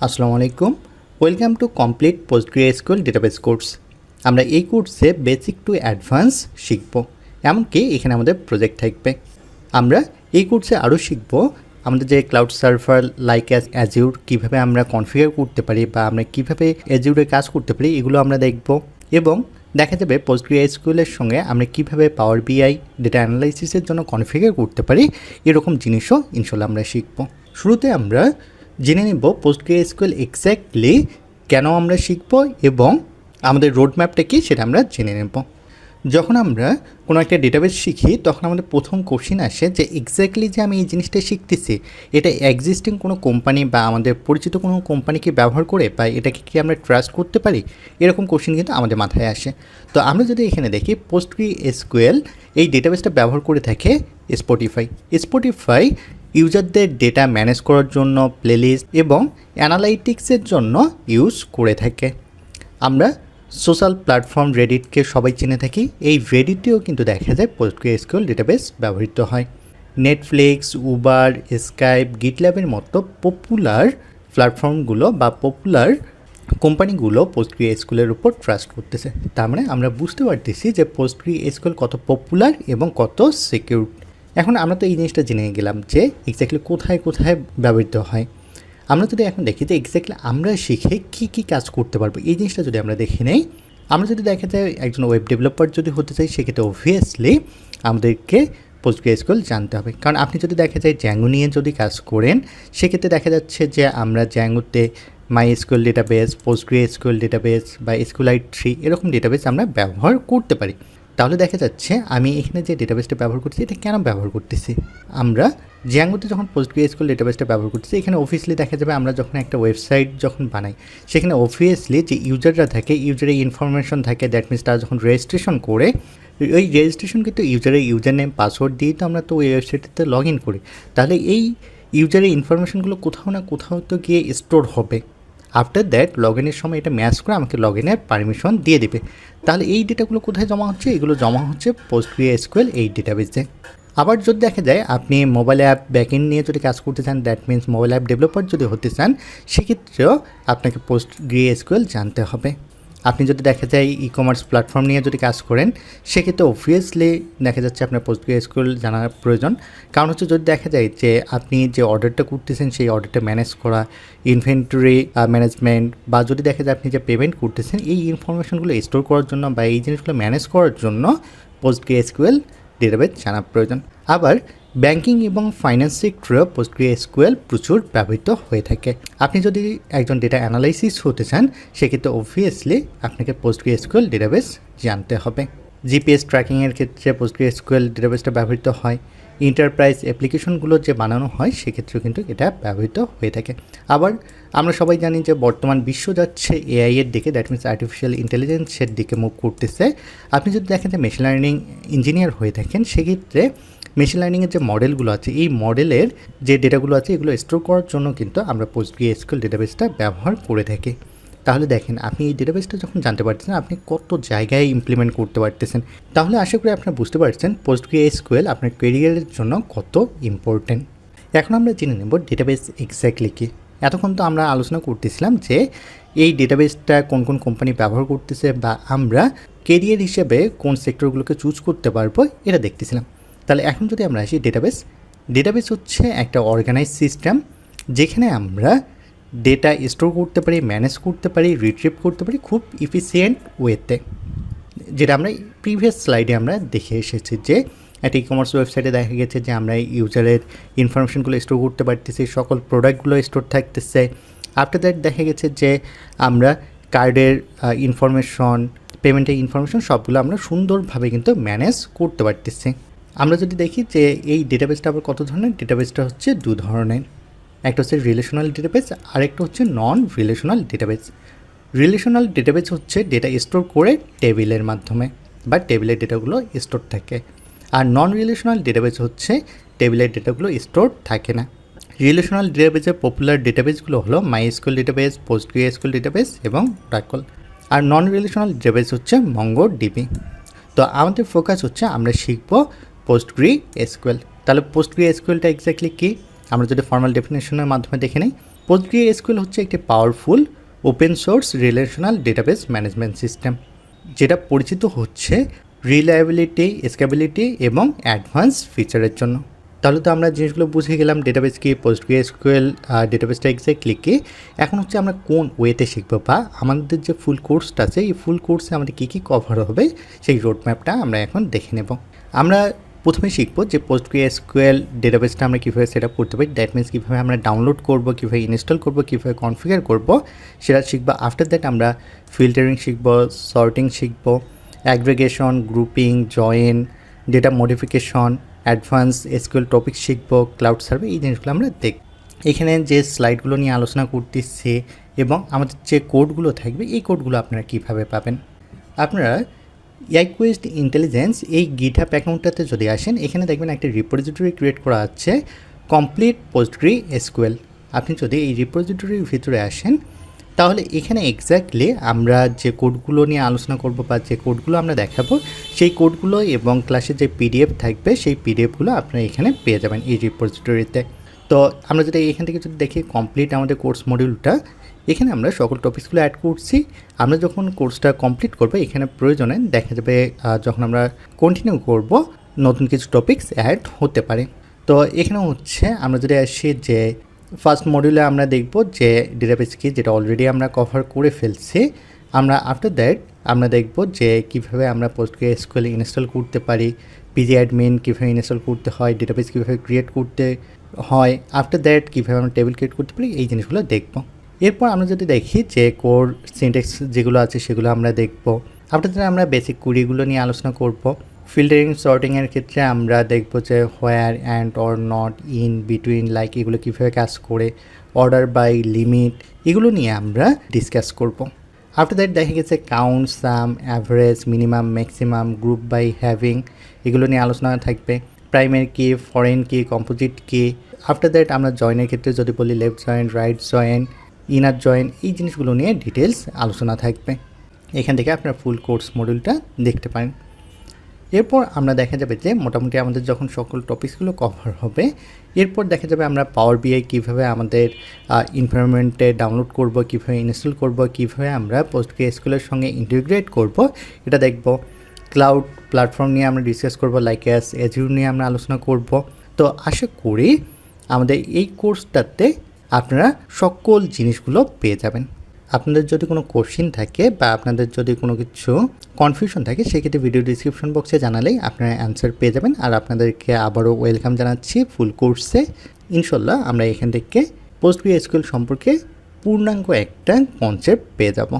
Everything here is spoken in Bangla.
আসসালামু আলাইকুম। Welcome to complete PostgreSQL database course. আমরা এই কোর্সে বেসিক টু অ্যাডভান্স শিখব, এমনকি এখানে আমাদের প্রজেক্ট থাকবে। আমরা এই কোর্সে আরও শিখব আমাদের যে ক্লাউড সার্ভার লাইক অ্যাজিউর কীভাবে আমরা কনফিগার করতে পারি বা আমরা কীভাবে অ্যাজিউরে কাজ করতে পারি, এগুলো আমরা দেখব। এবং দেখা যাবে পোস্টগ্রেসকিউএলের সঙ্গে আমরা কীভাবে পাওয়ার বিআই ডেটা অ্যানালাইসিসের জন্য কনফিগার করতে পারি, এরকম জিনিসও ইনশাল্লাহ আমরা শিখব। শুরুতে আমরা জেনে নেব পোস্টগ্রেসকিউএল এক্স্যাক্টলি কেন আমরা শিখব এবং আমাদের রোডম্যাপটা কী সেটা আমরা জেনে নেব। যখন আমরা কোনো একটা ডেটাবেস শিখি তখন আমাদের প্রথম কোশ্চেন আসে যে এক্স্যাক্টলি যে আমি এই জিনিসটা শিখতেছি এটা এক্সিস্টিং কোনো কোম্পানি বা আমাদের পরিচিত কোনো কোম্পানিকে ব্যবহার করে বা এটাকে কি আমরা ট্রাস্ট করতে পারি, এরকম কোশ্চেন কিন্তু আমাদের মাথায় আসে। তো আমরা যদি এখানে দেখি পোস্টগ্রেসকিউএল এই ডেটাবেসটা ব্যবহার করে থাকে স্পটিফাই ইউজারদের ডেটা ম্যানেজ করার জন্য, প্লেলিস্ট এবং অ্যানালাইটিক্সের জন্য ইউজ করে থাকে। আমরা সোশ্যাল প্ল্যাটফর্ম রেডিটকে সবাই চিনে থাকি, এই রেডিটেও কিন্তু দেখা যায় পোস্টগ্রেসকিউএল ডেটাবেস ব্যবহৃত হয়। নেটফ্লিক্স, উবার, স্কাইপ, গিটল্যাবের মতো পপুলার প্ল্যাটফর্মগুলো বা পপুলার কোম্পানিগুলো পোস্টগ্রেসকিউএলের উপর ট্রাস্ট করতেছে। তার মানে আমরা বুঝতে পারতেছি যে পোস্টগ্রেসকিউএল কত পপুলার এবং কত সিকিউর। এখন আমরা তো এই জিনিসটা জেনে গেলাম যে এক্স্যাক্টলি কোথায় কোথায় ব্যবহৃত হয়। আমরা যদি এখন দেখি যে এক্স্যাক্টলি আমরা শিখে কী কাজ করতে পারবো, এই জিনিসটা যদি আমরা দেখে নেই, আমরা যদি দেখা যায় একজন ওয়েব ডেভেলপার যদি হতে চাই সেক্ষেত্রে অবভিয়াসলি আমাদেরকে পোস্টগ্রেসকিউএল জানতে হবে। কারণ আপনি যদি দেখা যায় জ্যাঙ্গো নিয়ে যদি কাজ করেন সেক্ষেত্রে দেখা যাচ্ছে যে আমরা জ্যাঙ্গোতে মাইএসকিউএল ডেটাবেস, পোস্টগ্রেসকিউএল ডেটাবেস বা এসকিউএলআইট 3 এরকম ডেটাবেস আমরা ব্যবহার করতে পারি। তাহলে দেখা যাচ্ছে আমি এখানে যে ডেটাবেসটা ব্যবহার করতেছি এটা কেন ব্যবহার করতেছি, আমরা জ্যাঙ্গোতে যখন পোস্টগ্রেসকিউএল ডেটাবেসটা ব্যবহার করতেছি এখানে অবভিয়াসলি দেখা যাবে আমরা যখন একটা ওয়েবসাইট যখন বানাই সেখানে অবভিয়াসলি যে ইউজাররা থাকে, ইউজারের ইনফরমেশন থাকে, দ্যাট মিনস তারা যখন রেজিস্ট্রেশন করে ওই রেজিস্ট্রেশন কিন্তু ইউজারের ইউজার নেম পাসওয়ার্ড দিয়ে তো আমরা তো ওই ওয়েবসাইটটিতে লগ ইন করি। তাহলে এই ইউজারের ইনফরমেশনগুলো কোথাও না কোথাও তো গিয়ে স্টোর হবে। আফটার দ্যাট লগ ইনের সময় এটা ম্যাচ করে আমাকে লগ ইনের পারমিশন দিয়ে দেবে। তাহলে এই ডেটাগুলো কোথায় জমা হচ্ছে, এগুলো জমা হচ্ছে পোস্টগ্রেসকিউএল এই ডেটাবেসে। আবার যদি দেখা যায় আপনি মোবাইল অ্যাপ ব্যাকএন্ড নিয়ে যদি কাজ করতে চান, that means mobile app developer যদি হতে চান, সেক্ষেত্রেও আপনাকে পোস্টগ্রেসকিউএল জানতে হবে। আপনি যদি দেখা যায় ই কমার্স প্ল্যাটফর্ম নিয়ে যদি কাজ করেন সেক্ষেত্রে অবভিয়াসলি দেখা যাচ্ছে আপনার পোস্টগ্রেসকিউএল জানার প্রয়োজন। কারণ হচ্ছে যদি দেখা যায় যে আপনি যে অর্ডারটা করতেছেন সেই অর্ডারটা ম্যানেজ করা, ইনভেন্টরি ম্যানেজমেন্ট বা যদি দেখা যায় আপনি যে পেমেন্ট করতেছেন এই ইনফরমেশনগুলো স্টোর করার জন্য বা এই জিনিসগুলো ম্যানেজ করার জন্য পোস্টগ্রেসকিউএল ডেটাবেস জানা প্রয়োজন। আবার ব্যাংকিং এবং ফাইন্যান্স সেক্টরেও পোস্টগ্রেসকিউএল প্রচুর ব্যবহৃত হয়ে থাকে। আপনি যদি একজন ডেটা অ্যানালাইসিস হতে চান সেক্ষেত্রে অবভিয়াসলি আপনাকে পোস্টগ্রেসকিউএল ডেটাবেস জানতে হবে। জিপিএস ট্র্যাকিংয়ের ক্ষেত্রে পোস্টগ্রেসকিউএল ডেটাবেসটা ব্যবহৃত হয়। এন্টারপ্রাইজ অ্যাপ্লিকেশনগুলো যে বানানো হয় সেক্ষেত্রেও কিন্তু এটা ব্যবহৃত হয়ে থাকে। আবার আমরা সবাই জানি যে বর্তমান বিশ্ব যাচ্ছে এআই এর দিকে, দ্যাট মিনস আর্টিফিশিয়াল ইন্টেলিজেন্সের দিকে মুভ করতেছে। আপনি যদি দেখেন যে মেশিন লার্নিং ইঞ্জিনিয়ার হয়ে থাকেন সেক্ষেত্রে মেশিন লার্নিংয়ের যে মডেলগুলো আছে এই মডেলের যে ডেটাগুলো আছে এগুলো স্টোর করার জন্য কিন্তু আমরা পোস্টগ্রেসকিউএল ডেটাবেসটা ব্যবহার করে থাকি। তাহলে দেখেন আপনি এই ডেটাবেসটা যখন জানতে পারতেছেন আপনি কত জায়গায় ইমপ্লিমেন্ট করতে পারতেছেন। তাহলে আশা করি আপনারা বুঝতে পারছেন পোস্টগ্রেসকিউএল আপনার ক্যারিয়ারের জন্য কত ইম্পর্টেন্ট। এখন আমরা জেনে নেব ডেটাবেস এক্স্যাক্টলি কী। এতক্ষণ তো আমরা আলোচনা করতেছিলাম যে এই ডেটাবেসটা কোন কোন কোম্পানি ব্যবহার করতেছে বা আমরা কেরিয়ার হিসেবে কোন সেক্টরগুলোকে চুজ করতে পারবো এটা দেখতেছিলাম। তাহলে এখন যদি আমরা আসি ডেটাবেস হচ্ছে একটা অর্গানাইজ সিস্টেম যেখানে আমরা ডেটা স্টোর করতে পারি, ম্যানেজ করতে পারি, রিট্রিভ করতে পারি খুব ইফিসিয়েন্ট ওয়েতে। যেটা আমরা প্রিভিয়াস স্লাইডে আমরা দেখে এসেছি যে একটা ই কমার্স ওয়েবসাইটে দেখা গেছে যে আমরা ইউজারের ইনফরমেশনগুলো স্টোর করতে পারতেছি, সকল প্রোডাক্টগুলো স্টোর থাকতেছে। আফটার দ্যাট দেখা গেছে যে আমরা কার্ডের ইনফরমেশন, পেমেন্টের ইনফরমেশন সবগুলো আমরা সুন্দরভাবে কিন্তু ম্যানেজ করতে পারতেছি। আমরা যদি দেখি যে এই ডেটাবেসটা আবার কত ধরনের, ডেটাবেসটা হচ্ছে দু ধরনের। একটা হচ্ছে রিলেশনাল ডেটাবেস আর একটা হচ্ছে নন রিলেশনাল ডেটাবেস। রিলেশনাল ডেটাবেস হচ্ছে ডেটা স্টোর করে টেবিলের মাধ্যমে বা টেবিলের ডেটাগুলো স্টোর থাকে, আর নন রিলেশনাল ডেটাবেস হচ্ছে টেবিলের ডেটাগুলো স্টোর থাকে না। রিলেশনাল ডেটাবেসের পপুলার ডেটাবেসগুলো হলো মাইএসকিউএল ডেটাবেস, পোস্টগ্রেসকিউএল ডেটাবেস এবং অরাকল। আর নন রিলেশনাল ডেটাবেস হচ্ছে মঙ্গোডিবি। তো আমাদের ফোকাস হচ্ছে আমরা শিখব পোস্টগ্রেসকিউএল। তাহলে পোস্টগ্রেসকিউএলটা এক্স্যাক্টলি কী আমরা যদি ফর্মাল ডেফিনেশনের মাধ্যমে দেখে নিই, PostgreSQL হচ্ছে একটি powerful open source relational database management system, যেটা পরিচিত হচ্ছে রিলায়েবিলিটি, স্কেবিলিটি এবং অ্যাডভান্স ফিচারের জন্য। তাহলে তো আমরা জিনিসগুলো বুঝে গেলাম ডেটাবেস কি, PostgreSQL ডেটাবেসটা এক্স্যাক্টলি কি। এখন হচ্ছে আমরা কোন ওয়েতে শিখবো, বা আমাদের যে ফুল কোর্সটা আছে এই ফুল কোর্সে আমাদের কী কী কভার হবে সেই রোডম্যাপটা আমরা এখন দেখে নেব। আমরা প্রথমে শিখবো যে PostgreSQL ডেটাবেসটা আমরা কীভাবে সেট আপ করতে পারি, দ্যাট মিনস কীভাবে আমরা ডাউনলোড করবো, কীভাবে ইনস্টল করবো, কীভাবে কনফিগার করবো সেটা শিখবো। আফটার দ্যাট আমরা ফিল্টারিং শিখবো, সর্টিং শিখবো, aggregation, grouping, join, data modification, advance SQL topic শিখবো, ক্লাউড সার্ভে, এই জিনিসগুলো আমরা দেখব। এখানে যে স্লাইডগুলো নিয়ে আলোচনা করতেছি এবং আমাদের যে কোডগুলো থাকবে এই কোডগুলো আপনারা কীভাবে পাবেন। আপনারা ইয়াইকুয়েস্ট ইন্টেলিজেন্স এই গিটহাব অ্যাকাউন্টটাতে যদি আসেন, এখানে দেখবেন একটা রিপোজিটরি ক্রিয়েট করা আছে কমপ্লিট PostgreSQL। আপনি যদি এই রিপোজিটরির ভিতরে আসেন তাহলে এখানে এক্স্যাক্টলি আমরা যে কোডগুলো নিয়ে আলোচনা করব বা যে কোডগুলো আমরা দেখাবো সেই কোডগুলো এবং ক্লাসের যে পিডিএফ থাকবে সেই পিডিএফগুলো আপনারা এখানে পেয়ে যাবেন এই রিপোজিটরিতে। তো আমরা যদি এখান থেকে যদি দেখি কমপ্লিট আমাদের কোর্স মডিউলটা, এখানে আমরা সকল টপিকসগুলো অ্যাড করছি। আমরা যখন কোর্সটা কমপ্লিট করবো এখানে প্রয়োজনে দেখা যাবে যখন আমরা কন্টিনিউ করব নতুন কিছু টপিকস অ্যাড হতে পারে। তো এখানে হচ্ছে আমরা যদি আসি যে ফার্স্ট মডিউলে আমরা দেখব যে ডেটাবেস কি, যেটা অলরেডি আমরা কভার করে ফেলছি। আমরা আফটার দ্যাট আমরা দেখব যে কীভাবে আমরা PostgreSQL ইনস্টল করতে পারি, pgadmin কীভাবে ইনস্টল করতে হয়, ডেটাবেস কীভাবে ক্রিয়েট করতে হয়, আফটার দ্যাট কীভাবে আমরা টেবিল ক্রিয়েট করতে পারি, এই জিনিসগুলো দেখব। এরপর আমরা যদি দেখি যে কোর সিনট্যাক্স যেগুলো আছে সেগুলো আমরা দেখব। আফটার দ্যাট আমরা বেসিক কুড়িগুলো নিয়ে আলোচনা করব। ফিল্টারিং সর্টিংয়ের ক্ষেত্রে আমরা দেখব যে where, and, or, not, in, between, like এগুলো কীভাবে কাজ করে, অর্ডার বাই, লিমিট, এগুলো নিয়ে আমরা ডিসকাস করব। আফটার দ্যাট দেখা গেছে count, sum, average, minimum, maximum, group by, having, এগুলো নিয়ে আলোচনা থাকবে। প্রাইমারি কি, ফরেন কি, কম্পোজিট কি। আফটার দ্যাট আমরা জয়েনের ক্ষেত্রে যদি বলি left join, right join, inner join, এই জিনিসগুলো নিয়ে ডিটেলস আলোচনা থাকবে। এখান থেকে আপনার ফুল কোর্স মডিউলটা দেখতে পারেন। এরপর আমরা দেখা যাবে যে মোটামুটি আমাদের যখন সকল টপিকসগুলো কভার হবে, এরপর দেখা যাবে আমরা পাওয়ার বিআই কীভাবে আমাদের এনভায়রনমেন্টে ডাউনলোড করব, কীভাবে ইনস্টল করব, কীভাবে আমরা PostgreSQL-এর সঙ্গে ইন্টিগ্রেট করব, এটা দেখব। ক্লাউড প্ল্যাটফর্ম নিয়ে আমরা ডিসকাস করব, লাইক অ্যাজিউর নিয়ে আমরা আলোচনা করব। তো আশা করি আমাদের এই কোর্সটাতে আপনারা সকল জিনিসগুলো পেয়ে যাবেন। আপনাদের যদি কোনো কোশ্চেন থাকে বা আপনাদের যদি কোনো কিছু কনফিউশন থাকে সেক্ষেত্রে ভিডিও ডিসক্রিপশন বক্সে জানালেই আপনারা অ্যান্সার পেয়ে যাবেন। আর আপনাদেরকে আবারও ওয়েলকাম জানাচ্ছি ফুল কোর্সে। ইনশাল্লাহ আমরা এখান থেকে PostgreSQL সম্পর্কে পূর্ণাঙ্গ একটা কনসেপ্ট পেয়ে যাব।